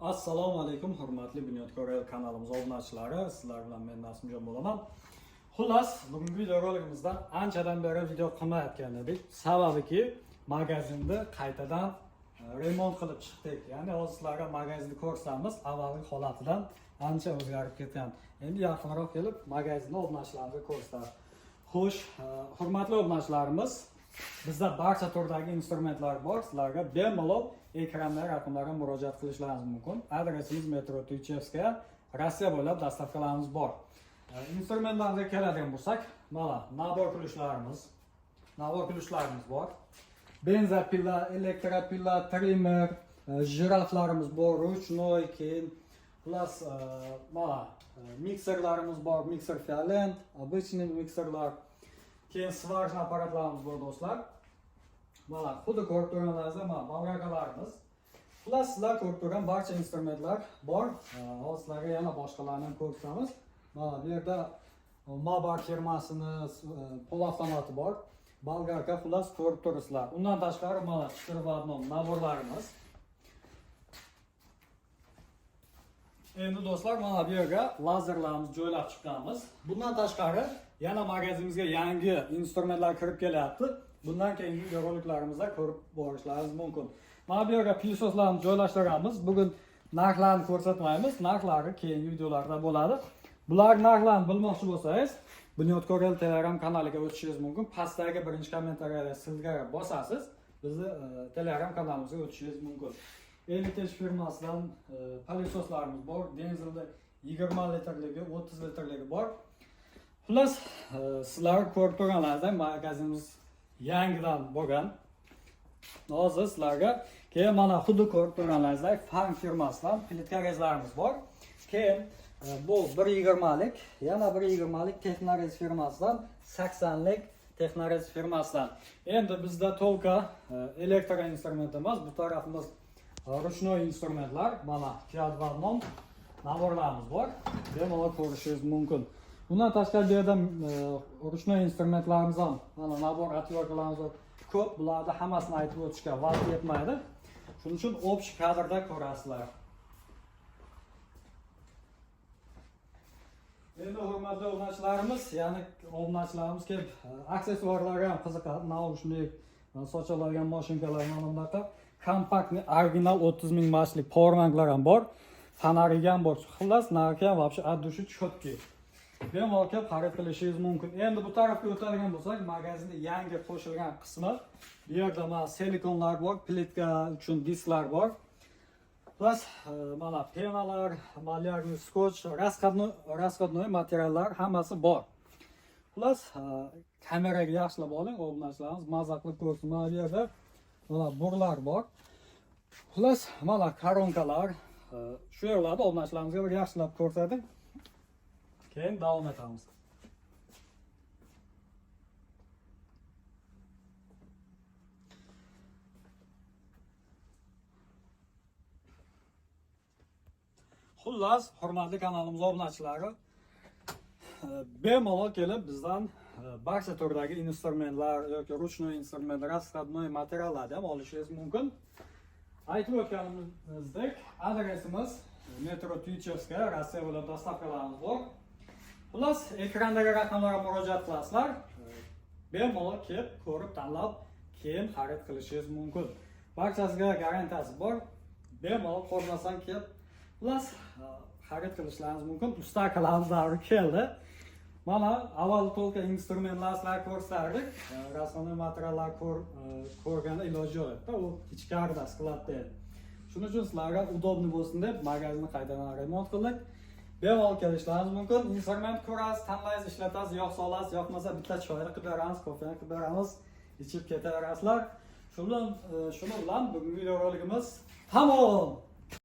Assalomu alaykum, hurmatli Bunyodkor kanalimiz obunachilari. Sizlar bilan men Nasimjon bo'laman. Xullas, bugungi video roligimizda anchadan beri video qilmayotgan edik. Sababiki magazinni qaytadan remont qilib chiqdik. Ya'ni hozir sizlarga magazinni ko'rsatamiz, avvalgi holatidan ancha o'zgarib ketgan. Endi yaqinroq kelib magazinni obunachilarga ko'rsatamiz. Xo'sh, hurmatli obunachilarimiz, bizda barcha turdagi instrumentlar bor. Sizlarga bemalol ekranda raqamlarga murojaat qilishlaringiz mumkin. Adresimiz metro Tuychevskaya, Rossiya bo'ylab dastavkalarimiz bor. Instrumentlarga keladigan bo'lsak, mana nabor kulishlarimiz bor. Benzopila, elektropila, trimmer, jiraflarimiz bor, ruchnoy, keyin plus mana mikserlarimiz bor, mikser fiolent, обычный mikserlar. Keyin svarshni apparatlarimiz bor do'stlar. Mana xuddi ko'rib turganlaringizda mana bolgarkalarimiz. Plus sizlar ko'rib turgan barcha instrumentlar bor. Hozir sizlarga yana boshqalarni ham ko'rsatamiz. Mana bu yerda Mabar firmasini polavtomati bor. Bolgarka plus ko'rib turibsizlar. Undan tashqari mana shtirvadnom naborlarimiz. Endi do'stlar, mana bu yerga lazerlarimizni joylab chiqqanmiz. Bundan tashqari yana magazinimizga yangi instrumentlar kirib kelyapti. Bundan keyingi videoroliklarimizda ko'rib borishlaringiz mumkin. Mana bu yerga pilsoslarni joylashtiramiz. Bugun narxlarni ko'rsatmaymiz. Narxlari keyingi videolarda bo'ladi. Bular narxlarni bilmoqchi bo'lsangiz, Bunyodkor Telegram kanaliga o'tishingiz mumkin. Pastdagi birinchi kommentariyada silkaga bosasiz, bizni Telegram kanalimizga o'tishingiz mumkin. Elitesh firmasidan pilsoslarimiz bor. Denzelda 20 litrligi, 30 litrligi bor. Plus sizlar ko'rib turganlaringizda magazinimiz yangidan bo'lgan. Hozir sizlarga keyin mana xuddi ko'rib turganlaringizda Fan firmasidan plitka bor. Keyin bu 1.20 lik, yana 1.20 lik Texnares firmasidan, 80 lik Texnares firmasidan. Endi bizda tolka elektro instrument emas, bu tarafimiz ruchnoy instrumentlar, mana Fiat-Varnom naborlarimiz bor. Bemalol ko'rishingiz mumkin. Bundan tashqari bu yerda ruchnoy instrumentlarimiz ham, mana nabor atyorkalarimiz ko'p. Bularni hammasini aytib o'tishga vaqt yetmaydi. Shuning uchun общий kadrda ko'rasizlar. Endi hurmatli obunachilarimiz, ya'ni obunachilarimiz kelib aksessuarlarga ham qiziqadi. Naushnik, sochiladigan mashinkalar, mana bunaqa kompaktni original 30 ming mashlik powerbanklar ham bor. Fanariga ham bor. Xullas, narxi ham вообще от души четкий. Bemalol kelib xarid qilishingiz mumkin. Endi bu tarafga o'tadigan bo'lsak, magazinda yangi qo'shilgan qismi. Bu yerda mana silikonlar bor, plitka uchun disklar bor. Plus mana penalar, malyarniy skotch, расходной materiallar hammasi bor. Plus kameraga yaxshilab oling, obunachilarimiz maza qilib ko'rsin. Mana bu yerda mana burlar bor. Plus mana koronkalar, shu yerlarda obunachilarimizga bir yaxshilab ko'rsating. Keyin davom etamiz. Xullas, hurmatli kanalimiz obunachilari, bemalol kelib bizdan barcha turdagi instrumentlar yoki ruchnoy instrumentlar, расходной materiallarni ham olishingiz mumkin. Aytib o'tganimizdek, adresimiz metro Tuychevskaya, Rossiya bo'ylab dastavkalarimiz bor. Xullas, ekrandagi raqamlarga murojaat qilasizlar. Bemalol kelib, ko'rib, tanlab, keyin xarid qilishingiz mumkin. Barchasiga garantiyasi bor. Bemalol qo'rqmasdan kelib, xullas, xarid qilishlaringiz mumkin. Ustakalarimiz davri keldi. Mana avval tolka instrumentlar sizlarga ko'rsatdik. Rasmli materiallar ko'rganda iloji yo'q edi. U ichkarida skladda. Shuning uchun sizlarga udobni bo'lsin deb magazinni qaytadan remont qildik. Bemalol kelishlaringiz mumkin. Instrument ko'rasiz, tanlaysiz, ishlatasiz, yoqsa olasiz, yoqmasa bitta choyni qilib beramiz, kofeni qilib beramiz, ichib ketaverasizlar. Shuni bilan bugungi videorolikimiz tamom.